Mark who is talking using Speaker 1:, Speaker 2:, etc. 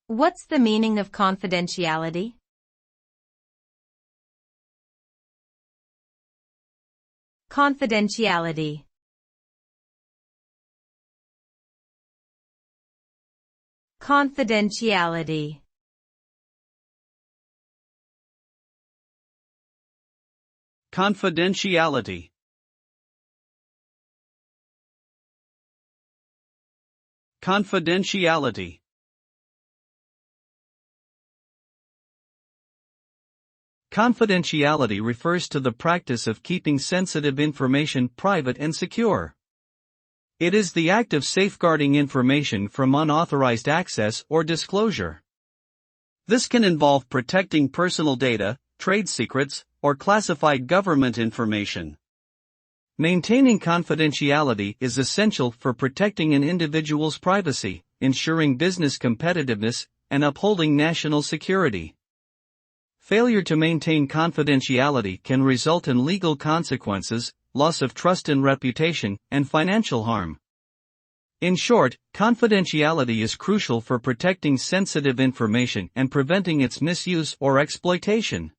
Speaker 1: What's the meaning of confidentiality? Confidentiality. Confidentiality.
Speaker 2: Confidentiality. Confidentiality. Confidentiality refers to the practice of keeping sensitive information private and secure. It is the act of safeguarding information from unauthorized access or disclosure. This can involve protecting personal data, trade secrets, or classified government information. Maintaining confidentiality is essential for protecting an individual's privacy, ensuring business competitiveness, and upholding national security. Failure to maintain confidentiality can result in legal consequences, loss of trust and reputation, and financial harm. In short, confidentiality is crucial for protecting sensitive information and preventing its misuse or exploitation.